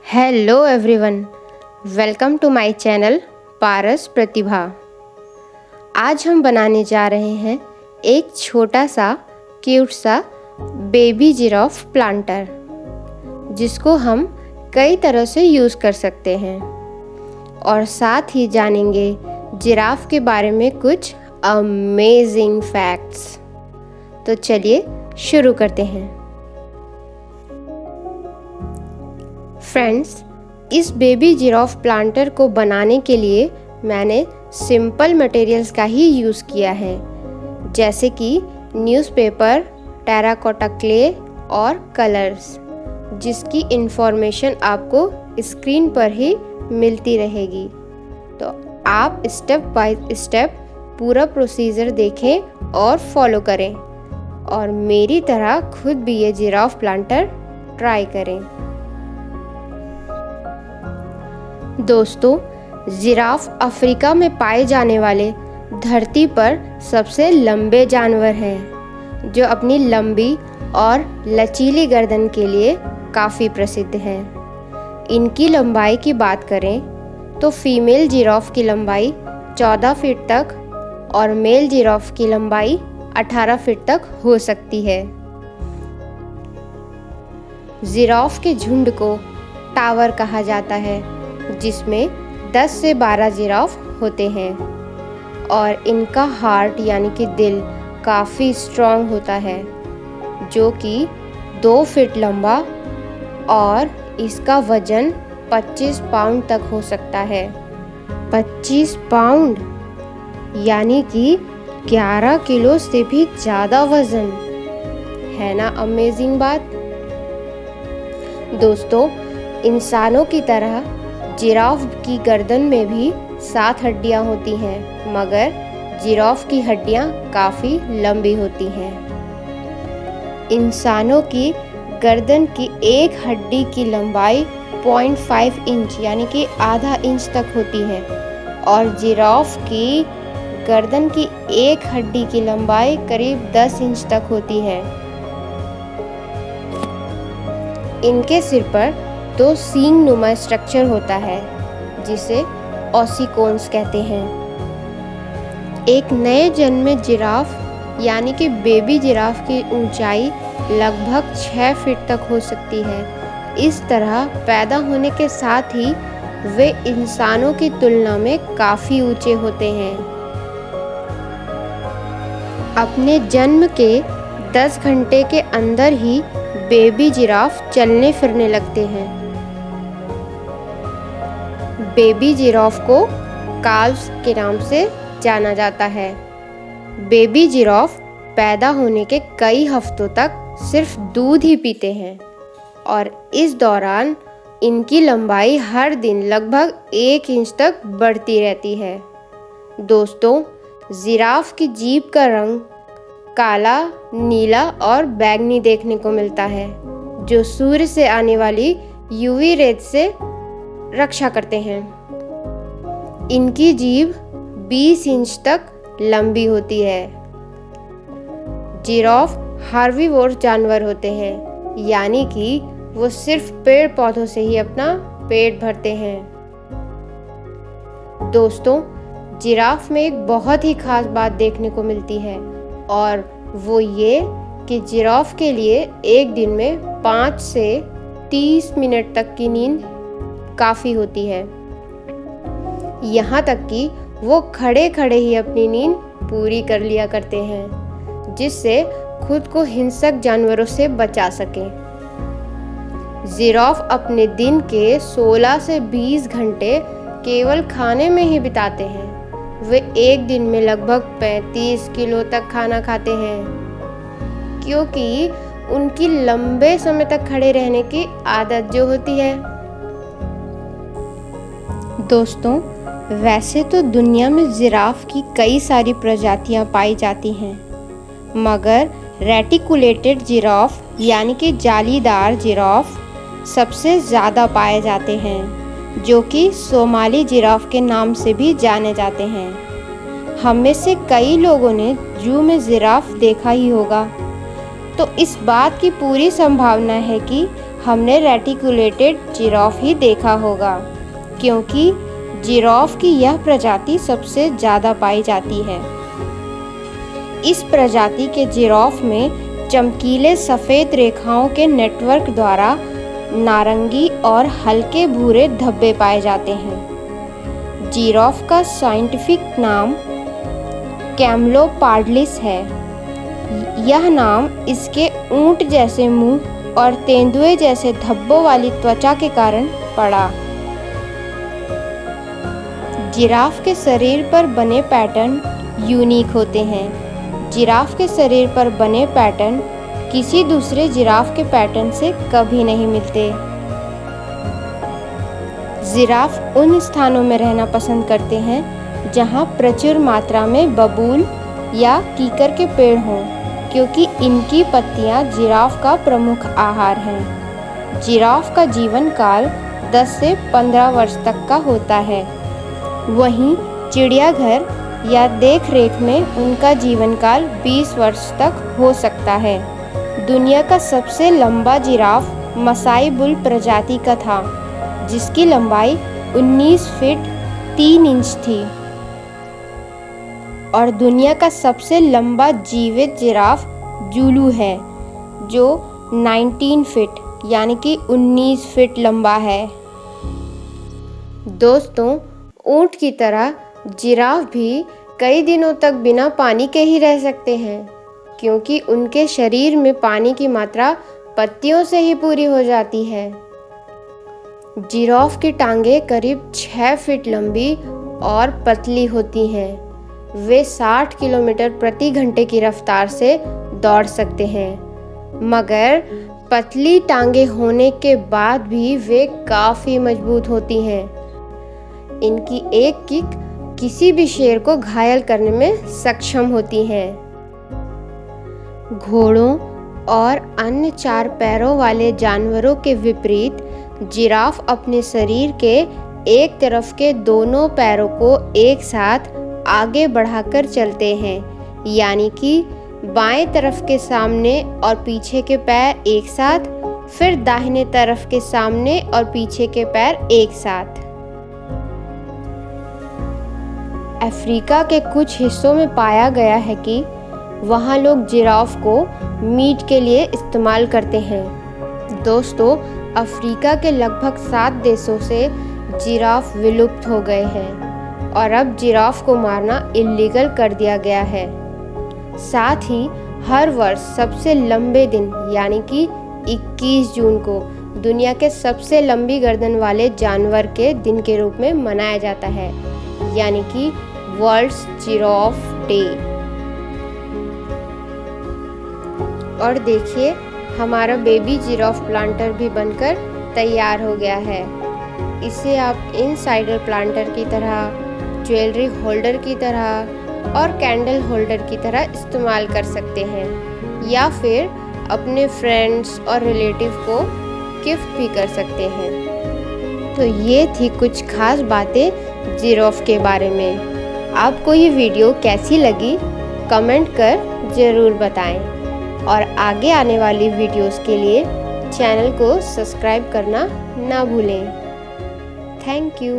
Hello everyone, welcome to my channel Paras Pratibha. आज हम बनाने जा रहे हैं एक छोटा सा क्यूट सा बेबी जिराफ प्लांटर, जिसको हम कई तरह से यूज़ कर सकते हैं और साथ ही जानेंगे जिराफ के बारे में कुछ अमेजिंग फैक्ट्स। तो चलिए शुरू करते हैं। फ्रेंड्स, इस बेबी जिराफ प्लांटर को बनाने के लिए मैंने सिंपल मटेरियल्स का ही यूज़ किया है, जैसे कि न्यूज़पेपर, टेराकोटा क्ले और कलर्स, जिसकी इन्फॉर्मेशन आपको स्क्रीन पर ही मिलती रहेगी। तो आप स्टेप बाय स्टेप पूरा प्रोसीजर देखें और फॉलो करें और मेरी तरह खुद भी ये जिराफ प्लांटर ट्राई करें। दोस्तों, जिराफ अफ्रीका में पाए जाने वाले धरती पर सबसे लंबे जानवर हैं, जो अपनी लंबी और लचीली गर्दन के लिए काफ़ी प्रसिद्ध हैं। इनकी लंबाई की बात करें तो फीमेल जिराफ की लंबाई 14 फीट तक और मेल जिराफ की लंबाई 18 फीट तक हो सकती है। जिराफ के झुंड को टावर कहा जाता है, जिसमें 10 से 12 जिराफ होते हैं और इनका हार्ट यानी कि दिल काफ़ी स्ट्रॉन्ग होता है, जो कि 2 फीट लंबा और इसका वज़न 25 पाउंड तक हो सकता है। 25 पाउंड यानी कि 11 किलो से भी ज़्यादा वज़न है ना। अमेजिंग बात। दोस्तों, इंसानों की तरह जिराफ की गर्दन में भी 7 हड्डियां होती हैं, मगर जिराफ की हड्डियां काफ़ी लंबी होती हैं। इंसानों की गर्दन की एक हड्डी की लंबाई 0.5 इंच यानी कि आधा इंच तक होती है और जिराफ की गर्दन की एक हड्डी की लंबाई करीब 10 इंच तक होती है। इनके सिर पर 2 सींग नुमा स्ट्रक्चर होता है, जिसे ऑसिकोन्स कहते हैं। एक नए जन्मे जिराफ यानी कि बेबी जिराफ की ऊंचाई लगभग 6 फीट तक हो सकती है। इस तरह पैदा होने के साथ ही वे इंसानों की तुलना में काफ़ी ऊंचे होते हैं। अपने जन्म के 10 घंटे के अंदर ही बेबी जिराफ चलने फिरने लगते हैं। बेबी जिराफ को काल्व्स के नाम से जाना जाता है। बेबी जिराफ पैदा होने के कई हफ्तों तक सिर्फ दूध ही पीते हैं और इस दौरान इनकी लंबाई हर दिन लगभग 1 इंच तक बढ़ती रहती है। दोस्तों, जिराफ की जीभ का रंग काला, नीला और बैंगनी देखने को मिलता है, जो सूर्य से आने वाली यूवी रेज से रक्षा करते हैं। इनकी जीभ 20 इंच तक लंबी होती है। जिराफ हार्बीवोर जानवर होते हैं, यानी कि वो सिर्फ पेड़ पौधों से ही अपना पेट भरते हैं। दोस्तों, जिराफ में एक बहुत ही खास बात देखने को मिलती है और वो ये कि जिराफ के लिए एक दिन में 5 से 30 मिनट तक की नींद काफ़ी होती है। यहाँ तक कि वो खड़े खड़े ही अपनी नींद पूरी कर लिया करते हैं, जिससे खुद को हिंसक जानवरों से बचा सकें। जिराफ अपने दिन के 16 से 20 घंटे केवल खाने में ही बिताते हैं। वे एक दिन में लगभग 35 किलो तक खाना खाते हैं, क्योंकि उनकी लंबे समय तक खड़े रहने की आदत जो होती है। दोस्तों, वैसे तो दुनिया में जिराफ की कई सारी प्रजातियां पाई जाती हैं, मगर रेटिकुलेटेड जिराफ यानी कि जालीदार जिराफ सबसे ज़्यादा पाए जाते हैं, जो कि सोमाली जिराफ के नाम से भी जाने जाते हैं। हम में से कई लोगों ने जू में जिराफ देखा ही होगा, तो इस बात की पूरी संभावना है कि हमने रेटिकुलेटेड जिराफ ही देखा होगा, क्योंकि जिराफ की यह प्रजाति सबसे ज़्यादा पाई जाती है। इस प्रजाति के जिराफ में चमकीले सफ़ेद रेखाओं के नेटवर्क द्वारा नारंगी और हल्के भूरे धब्बे पाए जाते हैं। जिराफ का साइंटिफिक नाम कैमलोपार्डिस है। यह नाम इसके ऊंट जैसे मुंह और तेंदुए जैसे धब्बों वाली त्वचा के कारण पड़ा। जिराफ के शरीर पर बने पैटर्न यूनिक होते हैं। जिराफ के शरीर पर बने पैटर्न किसी दूसरे जिराफ के पैटर्न से कभी नहीं मिलते। जिराफ उन स्थानों में रहना पसंद करते हैं जहां प्रचुर मात्रा में बबूल या कीकर के पेड़ हों, क्योंकि इनकी पत्तियां जिराफ का प्रमुख आहार हैं। जिराफ का जीवन काल 10 से 15 वर्ष तक का होता है। वहीं चिड़ियाघर या देख रेख में उनका जीवन काल 20 वर्ष तक हो सकता है। दुनिया का सबसे लंबा जिराफ मसाई बुल प्रजाति का था, जिसकी लंबाई 19 फीट 3 इंच थी। और दुनिया का सबसे लंबा जीवित जिराफ जुलू है, जो 19 फीट यानी कि 19 फीट लंबा है। दोस्तों, ऊंट की तरह जिराफ भी कई दिनों तक बिना पानी के ही रह सकते हैं, क्योंकि उनके शरीर में पानी की मात्रा पत्तियों से ही पूरी हो जाती है। जिराफ की टांगें करीब 6 फीट लंबी और पतली होती हैं। वे 60 किलोमीटर प्रति घंटे की रफ्तार से दौड़ सकते हैं, मगर पतली टांगें होने के बाद भी वे काफ़ी मजबूत होती हैं। इनकी एक किक किसी भी शेर को घायल करने में सक्षम होती है। घोड़ों और अन्य 4 पैरों वाले जानवरों के विपरीत जिराफ अपने शरीर के एक तरफ के दोनों पैरों को एक साथ आगे बढ़ाकर चलते हैं, यानी कि बाएं तरफ के सामने और पीछे के पैर एक साथ, फिर दाहिने तरफ के सामने और पीछे के पैर एक साथ। अफ्रीका के कुछ हिस्सों में पाया गया है कि वहाँ लोग जिराफ को मीट के लिए इस्तेमाल करते हैं। दोस्तों, अफ्रीका के लगभग 7 देशों से जिराफ विलुप्त हो गए हैं और अब जिराफ को मारना इल्लीगल कर दिया गया है। साथ ही हर वर्ष सबसे लंबे दिन यानी कि 21 जून को दुनिया के सबसे लंबी गर्दन वाले जानवर के दिन के रूप में मनाया जाता है, यानी कि वर्ल्ड जिराफ डे। और देखिए, हमारा बेबी जिराफ प्लांटर भी बनकर तैयार हो गया है। इसे आप इनसाइडर प्लांटर की तरह, ज्वेलरी होल्डर की तरह और कैंडल होल्डर की तरह इस्तेमाल कर सकते हैं, या फिर अपने फ्रेंड्स और रिलेटिव को गिफ्ट भी कर सकते हैं। तो ये थी कुछ खास बातें जिराफ के बारे में। आपको ये वीडियो कैसी लगी कमेंट कर ज़रूर बताएं, और आगे आने वाली वीडियोस के लिए चैनल को सब्सक्राइब करना ना भूलें। Thank you.